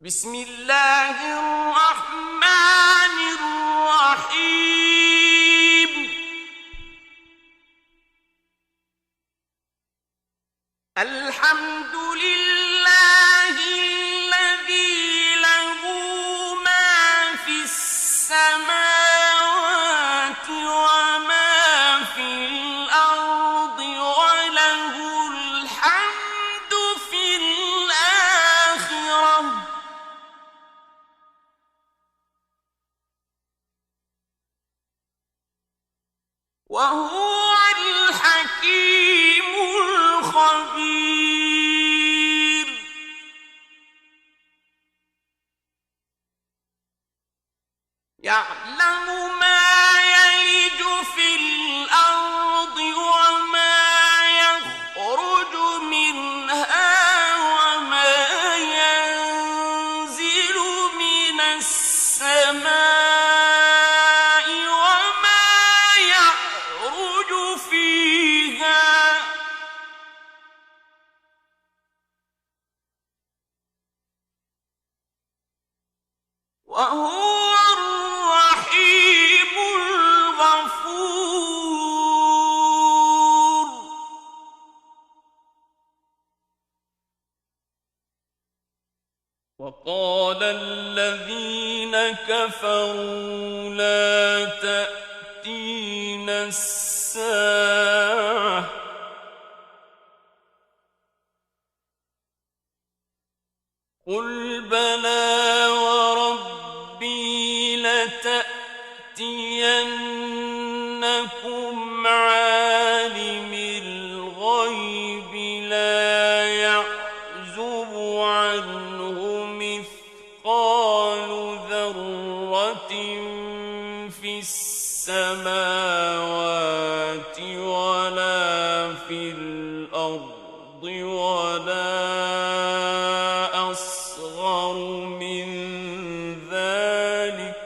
بسم الله الرحمن الرحيم. الحمد لله الذي له ما في السماوات وما في الأرض وله الحمد في الآخرة وهو الحكيم الخبير. يعلم ما يلج في الأرض وما يخرج منها وما ينزل من السماء وما يعرج فيها وهو الرحيم الغفور. وقال الذين كفروا لا تأتينا الساعة قل بلى وربي لتأتينكم عالم الغيب لا يعزب عنه مثقال ذرة في السماوات ولا في الأرض ولا أصغر من ذلك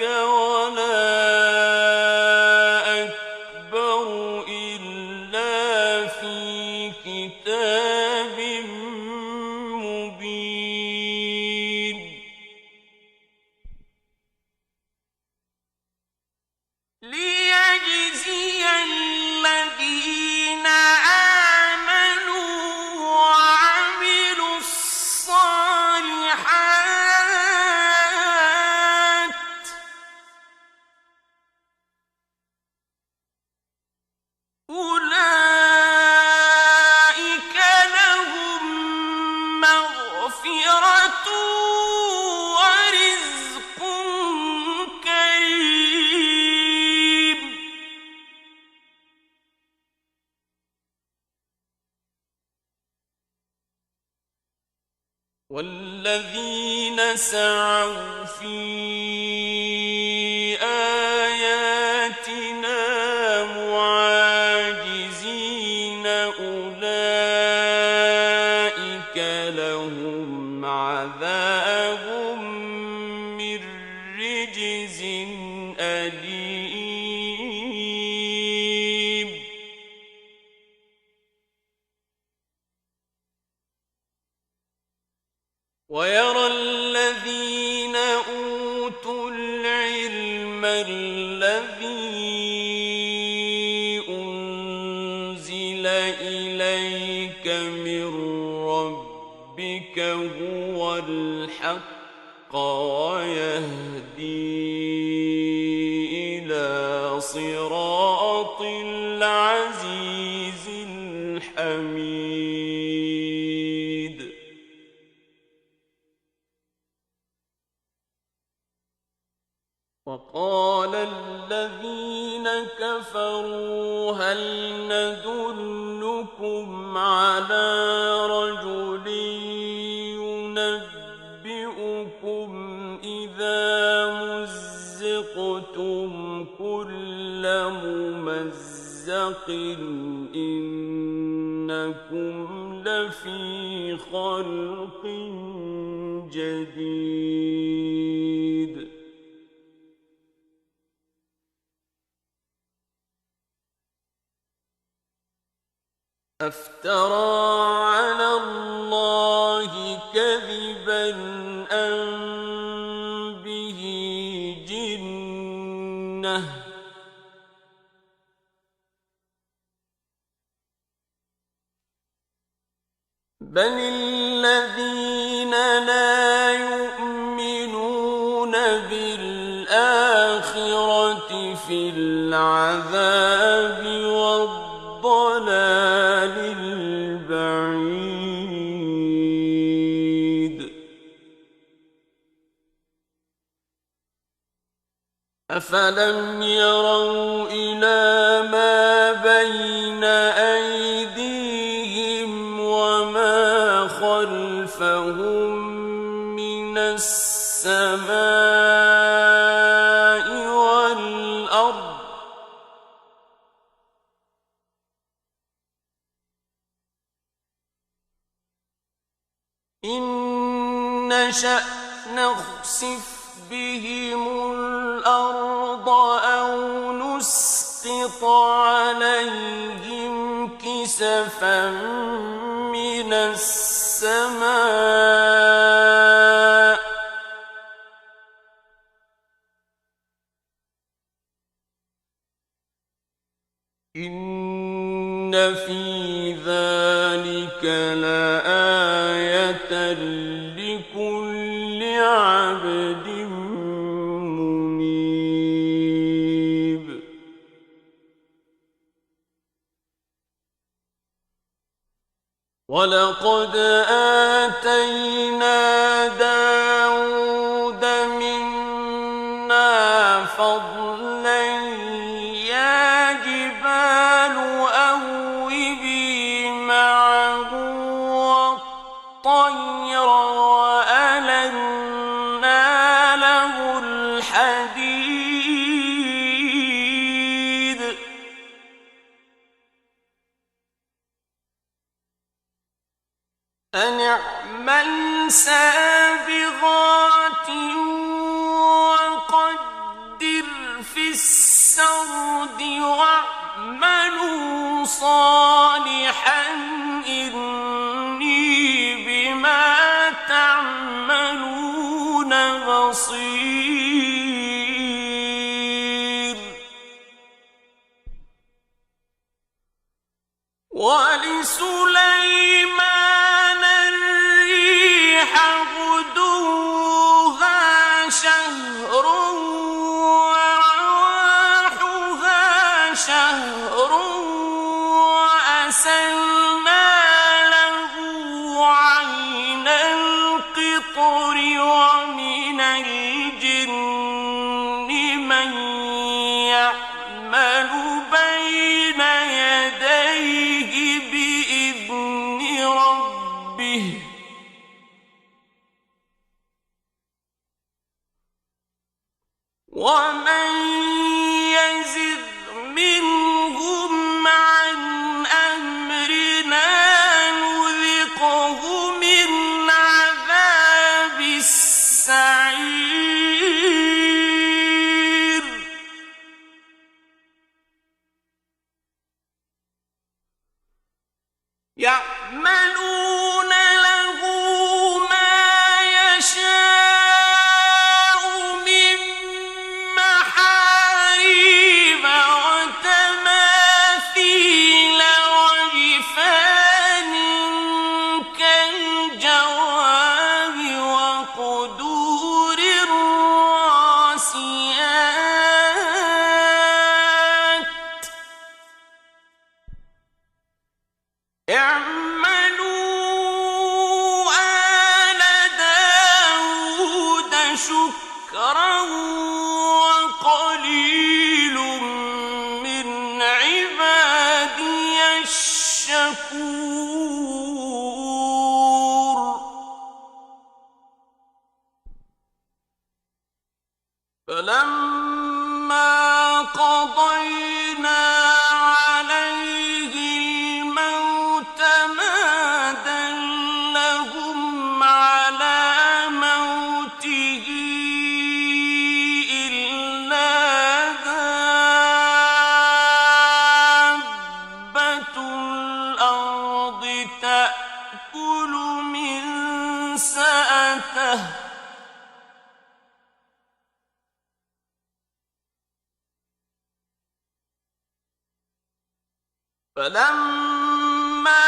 ولا أكبر إلا في كتاب مبين. ليجزي الذين آمنوا وعملوا الصالحات أولئك لهم مغفرة ورزق كريم. والذين سعوا في آياتنا معاجزين أولئك لهم عذاب من رجز أليم. ويرى الذين أوتوا العلم الذي أنزل إليك من ربك هو الحق ويهدي إلى صراط العزيز الحميد. وقال الذين كفروا هل ندلكم على رجل ينبئكم إذا مزقتم كل ممزق إنكم لفي خلق جديد. أفترى على الله كذبا أم به جنة بل الذين لا يؤمنون بالآخرة في العذاب والضلال البعيد أفلم يروا إلى ما بين أيديهم وما خلفهم من السماء والأرض إن نشأ نخسف بهم الأرض أو نسقط عليهم كسفا من السماء إن في ذلك لآية لكل عبد منيب ولقد آتينا داود منا فضلا يا جبال أوبي معه والطير وألنا له الحديد أن اعمل سابغات وقدر في السرد واعملوا صالحا إني بما تعملون بصير ولسليمان الريح غدوها شهر ورواحها شهر وأسلنا له عين القطر ومن الجن من يعمل بين يديه بإذن ربه ومن يزغ منهم عن أمرنا نذقه من عذاب السعير يعملون له ما يشاء من محاريب وتماثيل وجفان كالجواب وقدور الراسيات اعملوا آل داود شكرا وقليل من عبادي الشكور فلما قضينا عليه الموت ما دلهم على موته إلا دابة الأرض سأته فلما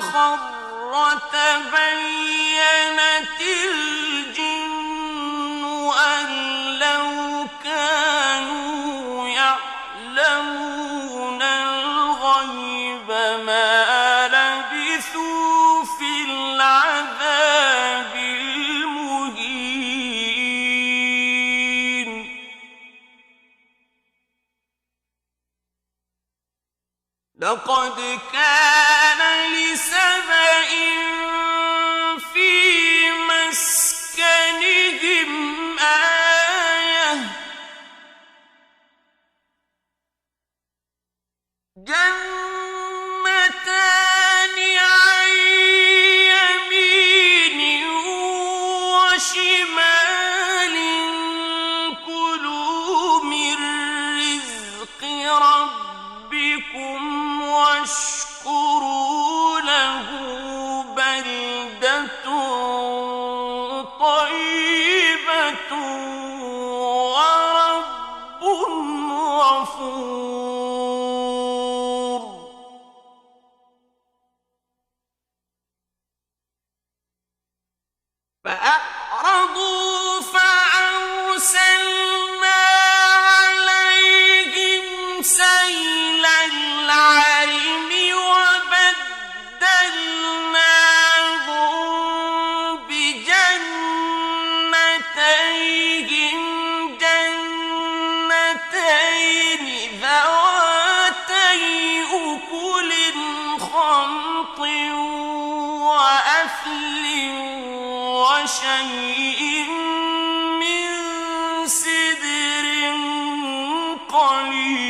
خر تبينت الجن أن لو كانوا يعلمون الغيب ما لبثوا في العذاب المهين لقد كان لسبإ في مسكنهم آية جنتان عن يمين وشمال كلوا من رزق ربكم واشكروا له بلدة طيبة ورب غفور فأعرضوا فأرسلنا عليهم سيل العرم وبدلناهم بجنتيهم جنتين ذواتي أكل خمط وأثل وشيء من سدر قليل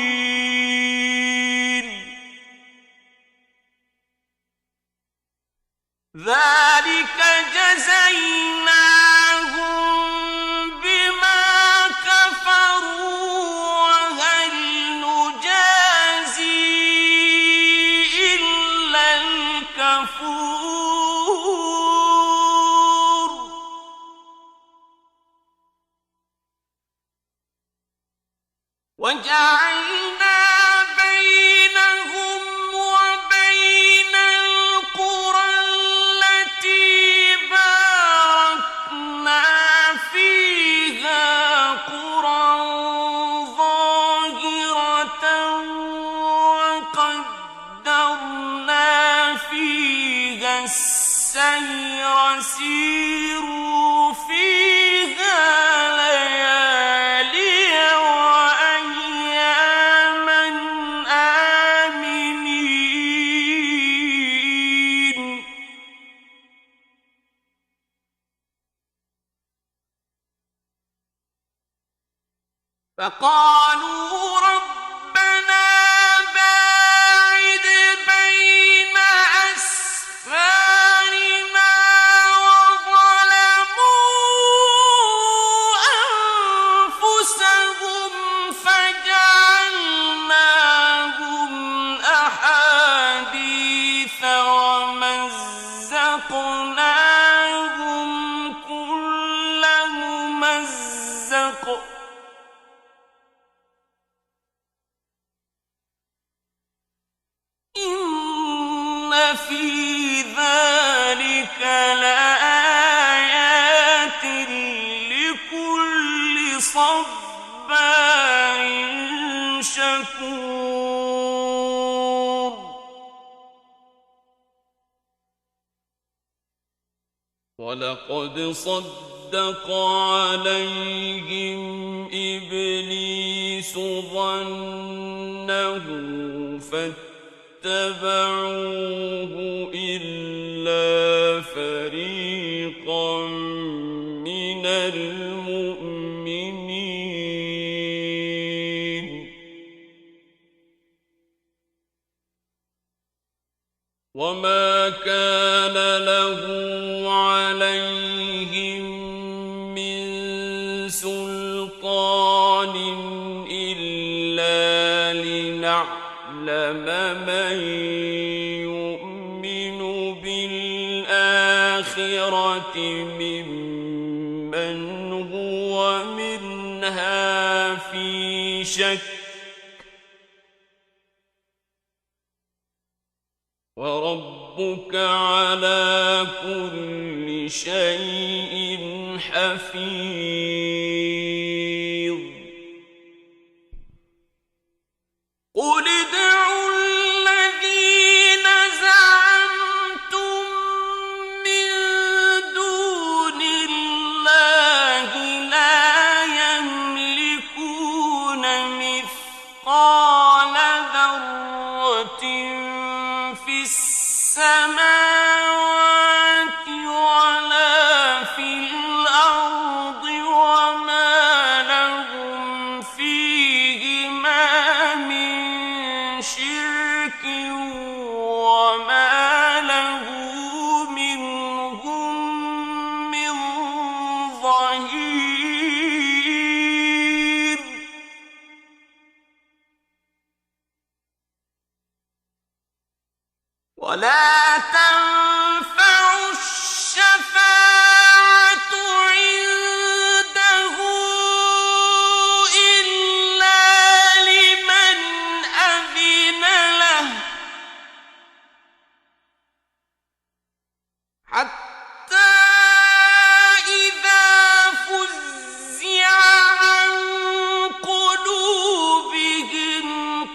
ذلك جزيناهم بما كفروا وهل نجازي إلا الكفور وجعلنا بينهم وبين القرى التي باركنا فيها قرى ظاهرة وقدرنا فيها السير سيروا فيها ليالي وأياما آمنين فقالوا ربنا باعد بين أسفارنا وظلموا أنفسهم فجعلناهم أحاديث ومزقناهم كل ممزق إن في ذلك لآيات لكل صبار شكور ولقد صدق عليهم إبليس ظنه فاتبعوه إلا فريقا من المؤمنين وما كان له عليهم من سلطان إلا لنعلم من يؤمن بالآخرة ممن هو منها في شك وربك على كل شيء حفيظ قل ادعوا الذين زعمتم من دون الله لا يملكون مثقال ذرة في السماوات ولا في الأرض وما لهم فيهما من شرك وما له منهم من ظهير ولا تنفع الشفاعة عنده إلا لمن أذن له حتى إذا فزع عن قلوبهم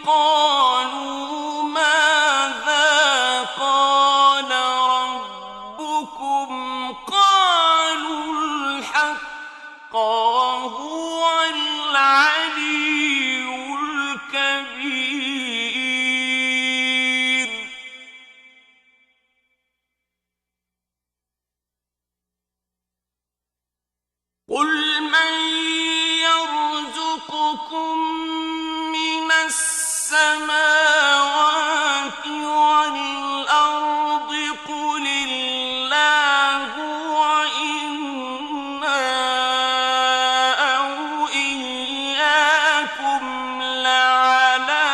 قالوا ماذا قال ربكم قالوا الحق وهو العلي الكبير قل من يرزقكم من السماوات والأرض قل الله وإنا أو إياكم لعلى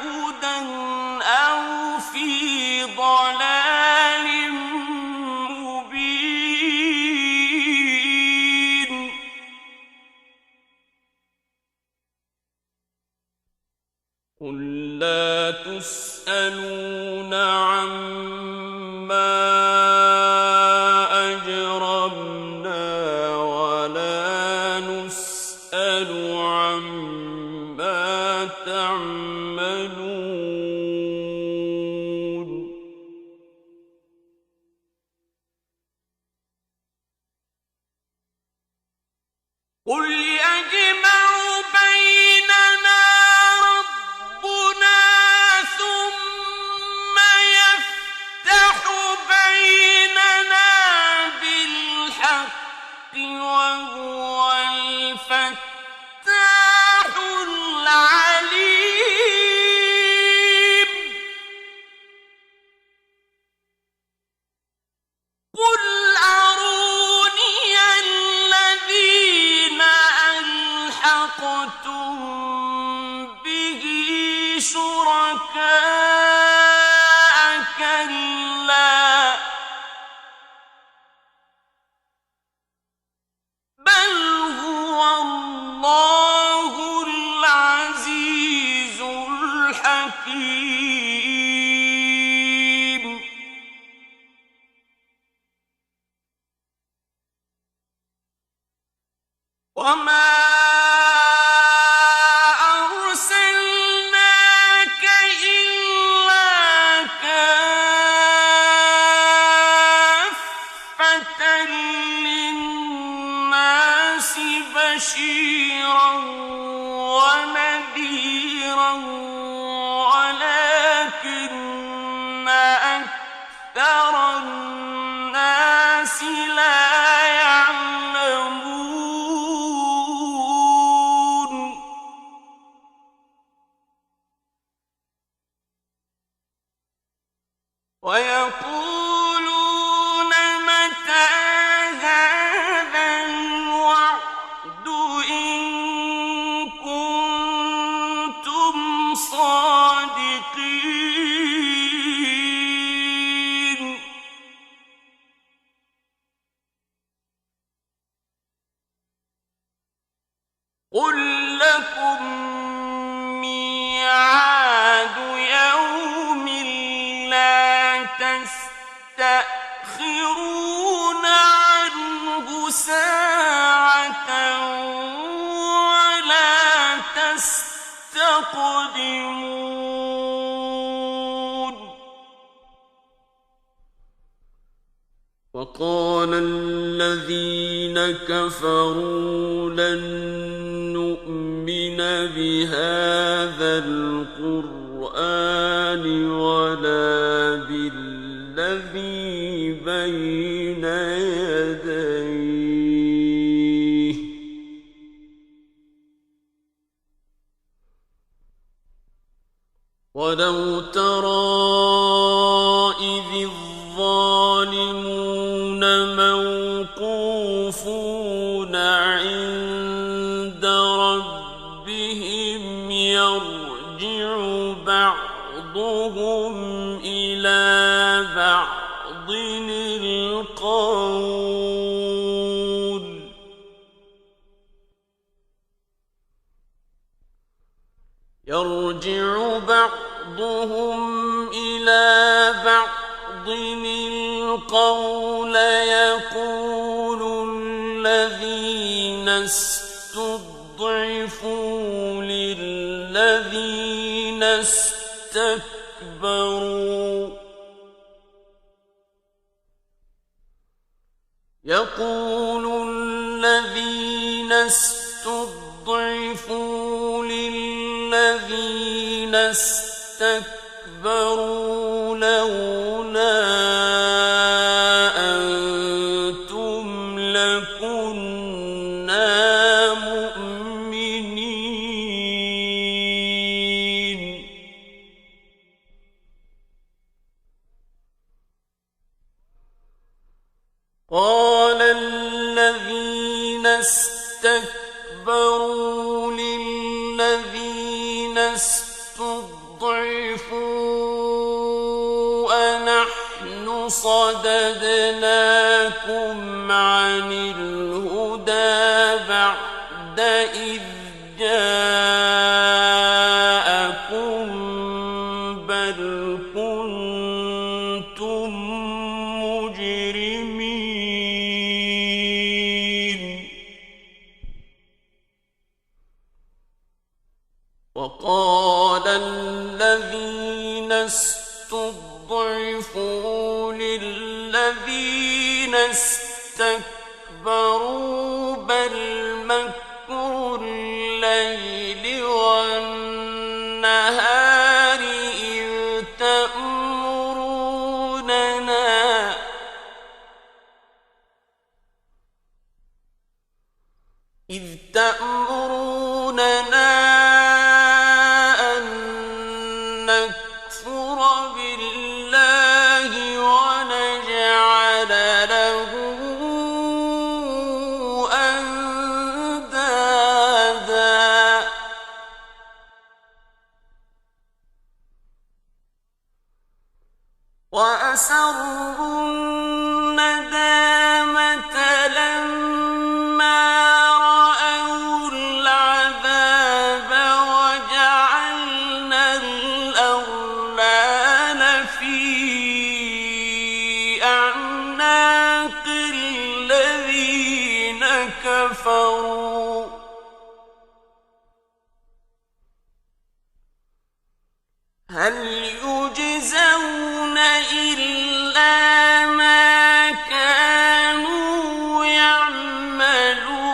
هدى أو في ضلال مبين قل لا تسألون عما أجرمنا ولا نسأل عما تعملون قل يجمع بيننا ربنا ثم يفتح بيننا بالحق وهو الفتاح العليم قل أروني الذين ألحقتم به شركاء كلا بل هو الله العزيز الحكيم وما أرسلناك إلا كافة للناس بشيرا ونذيرا ولكن أكثر الناس لا يعلمون ويقولون متى هذا الوعد إن قل لكم ميعاد يوم لا تستأخرون عنه ساعة ولا تستقدمون. وقال الذين كفروا لن نؤمن بهذا القرآن ولا بالذي بين يديه ولو ترى إذ الظالمون موقوفون عند ربهم يرجع بعضهم إلى بعض القول يقول الذين استضعفوا للذين استكبروا لولا أنتم لكنا مؤمنين. قال الذين استكبروا للذين استضعفوا أنحن صددناكم عن الهدى بعد إذ جاءكم بل كنتم مجرمين. وقال الذين استضعفوا للذين استكبروا بل مكر الليل والنهار إذ تأمروننا أن نكفر بالله ونجعل له أندادا وأسروا الندامة لما رأوا العذاب وجعلنا الأغلال في أعناق الذين كفروا هل يجزون إلا ما كانوا يعملون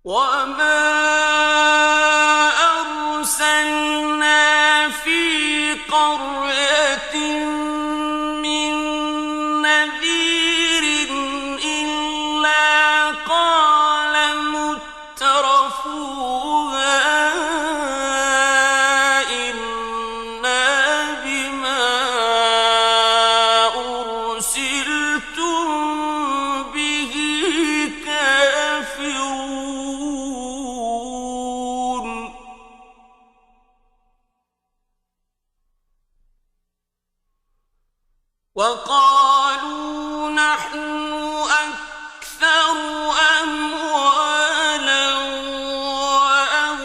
وما أرسلنا في قرية من نذير إلا قال مترفوها إنا بما أرسلتم به كافرون. وقالوا نحن أكثر أموالا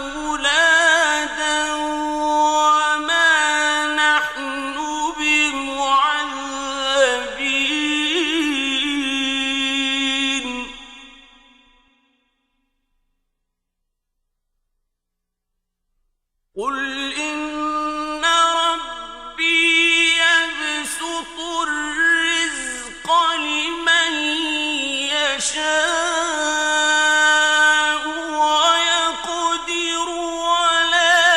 وأولادا وما نحن بمعذبين قل إن ربي يبسط الرزق لمن يشاء ويقدر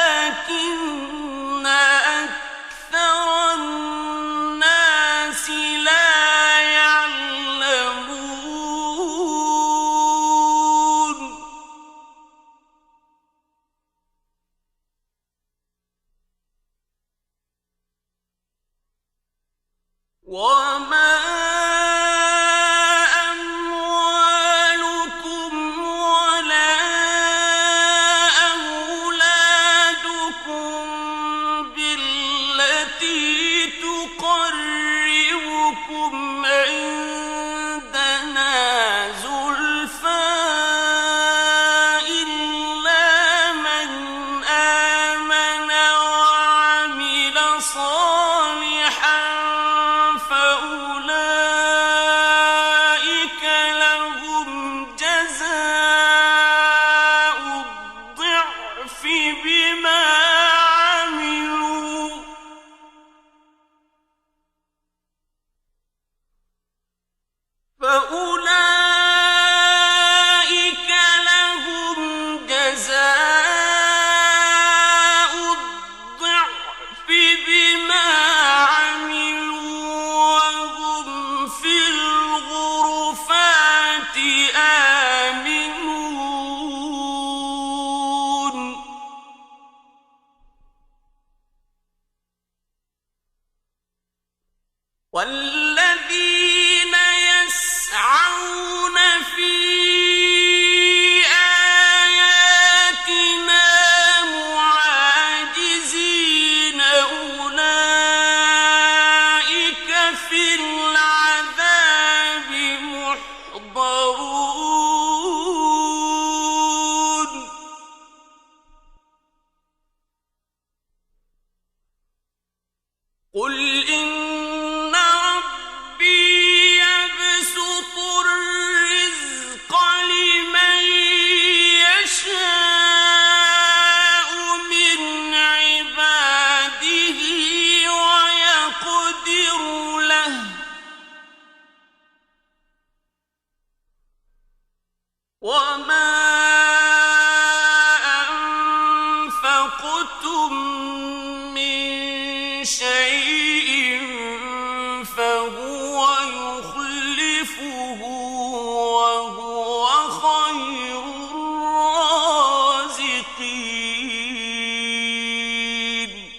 ولكن أكثر الناس لا يعلمون وما أموالكم ولا أولادكم بالتي تقربكم عندنا زلفى إلا من آمن وعمل صالحا فأولئك لهم جزاء الضعف بما عملوا فأولئك لهم جزاء الضعف بما عملوا وهم في الغرفات آمنون والذين يسعون في آياتنا معاجزين أولئك في العذاب محضرون قل إن ربي يبسط الرزق لمن يشاء من عباده ويقدر له وما أنفقتم من شيء فهو يخلفه وهو خير الرازقين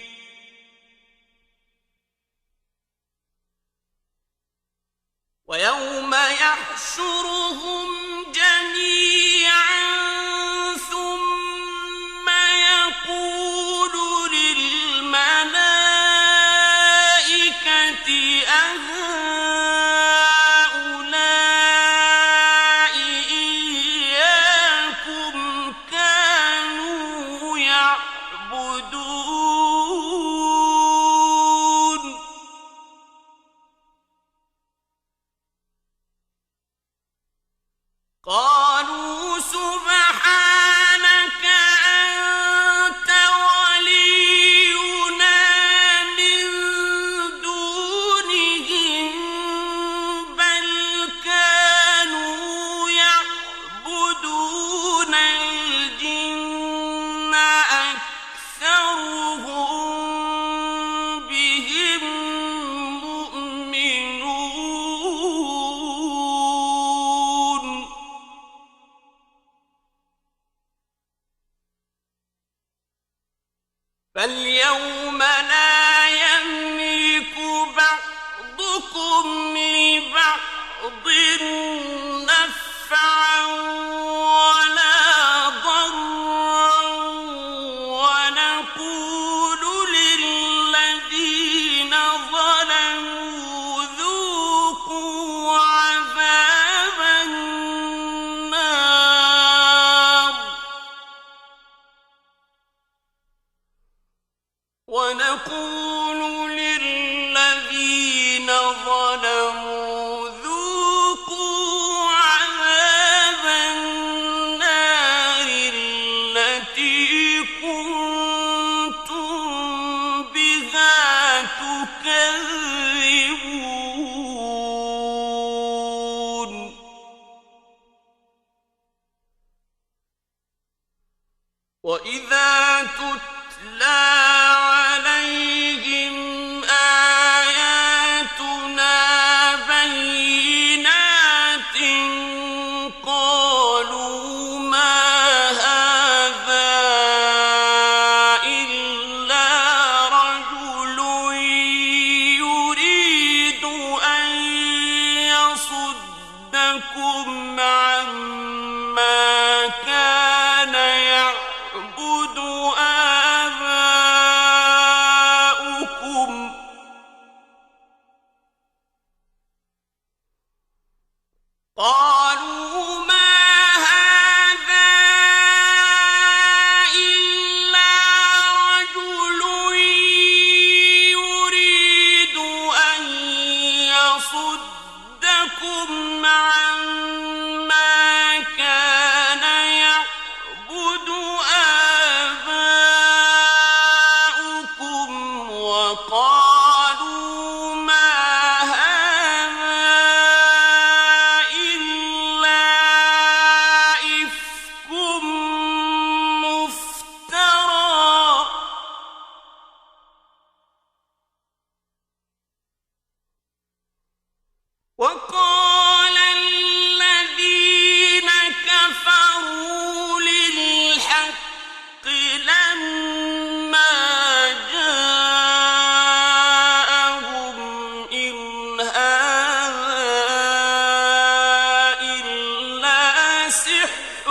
ويوم يحشرهم جميعا ثم يقول للملائكة أهؤلاء إياكم كانوا يعبدون قالوا سبحانك أنت ولينا من دونهم بل كانوا يعبدون الجن أكثرهم بهم مؤمنون فاليوم لا يملك بعضكم لبعض نفعا ولا ضرا ونقول للذين ظلموا ونقول للذين ظلموا ذوقوا عذاب النار التي كنتم بها تكذبون وإذا تتلى عليهم آياتنا بينات قالوا ما هذا إلا رجل يريد أن يصدكم عما كان يعبد آباؤكم قالوا ما هذا إلا رجل يريد أن يصدكم عما كان يعبد آباؤكم وقالوا ما هذا إلا إفك مفترى وقال الذين كفروا للحق لما جاءهم إن هذا إلا سحر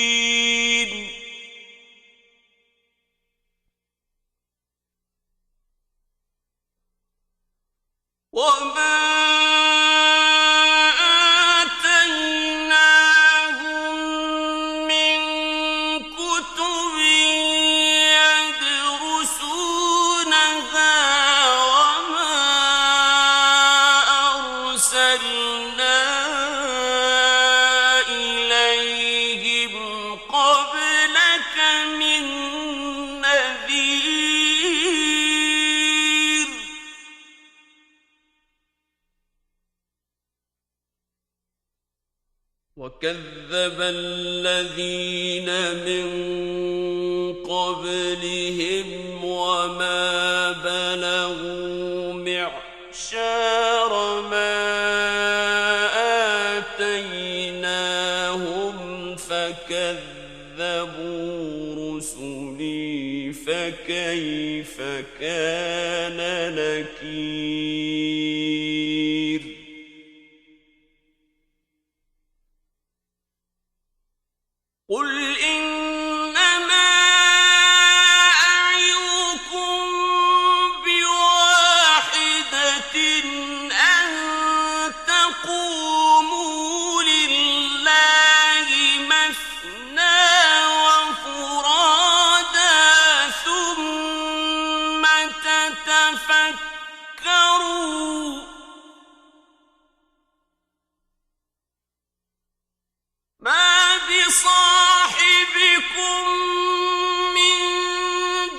مبين وما آتيناهم من كتب يدرسونها وما أرسلنا إليهم قبلك من نذير وكذب الذين من قبلهم وما بلغوا معشار ما آتيناهم فكذبوا رسلي فكيف كان نكير قل إنما أعظكم بواحدة أن تقوموا لله مثنى وفرادا ثم تتفكروا ما بصاحبكم من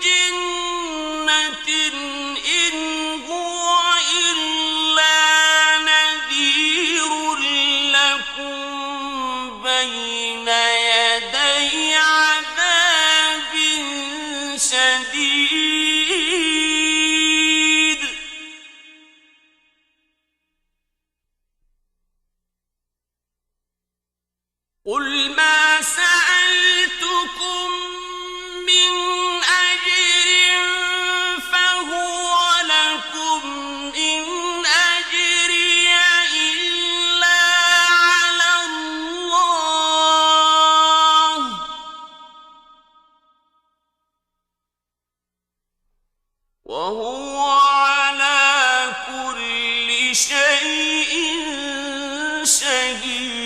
جنة إن هو إلا نذير لكم بين يدي عذاب شديد قل ما سألتكم من أجر فهو لكم إن أجري إلا على الله وهو على كل شيء شهيد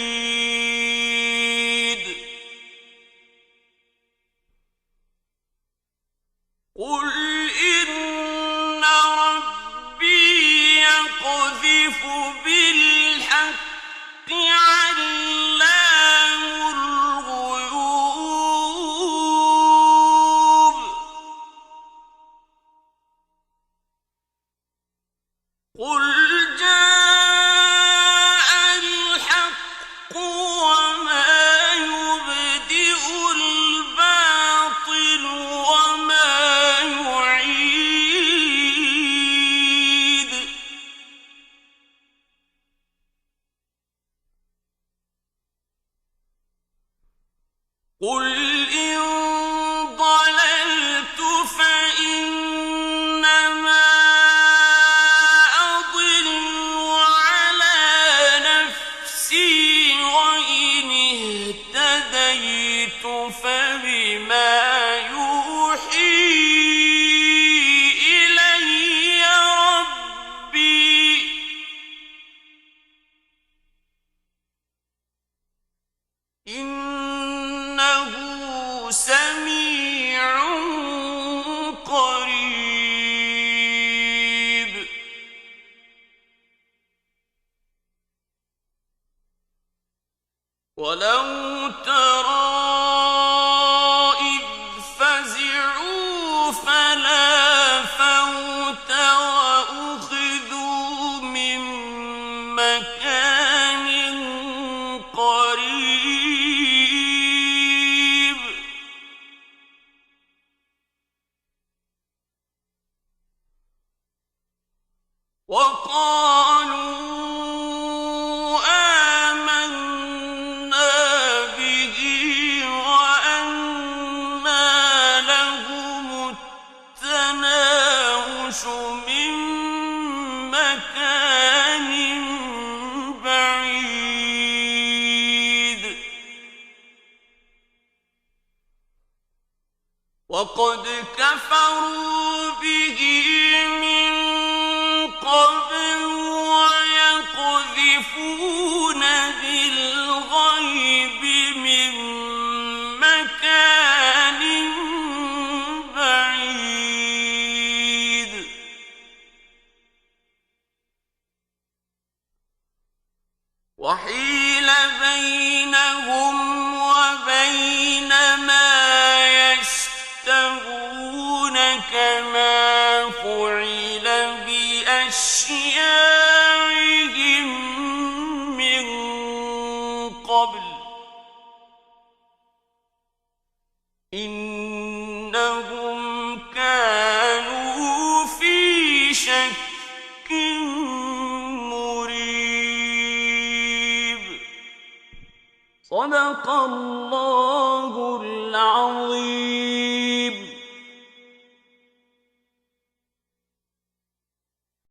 قل إن ربي يقذف بالحق علام الغيوب قل جاء الحق وما يبدئ الباطل وما يعيد قل إن ضللت فإنما أضل على نفسي وإن اهتديت فبما يوحي إلي ربي إنه سميع قريب ولو ترى إذ فزعوا فلا فوت وأخذوا من مكان قريب وقالوا آمنا به وأنى لهم التناوش من مكان بعيد وقد كفروا به من قبل ويقذفون بالغيب من مكان بعيد وحيل بينهم وبين ما يشتهون كما فعل بأشياعهم من قبل إنهم كانوا في شك مريب صدق الله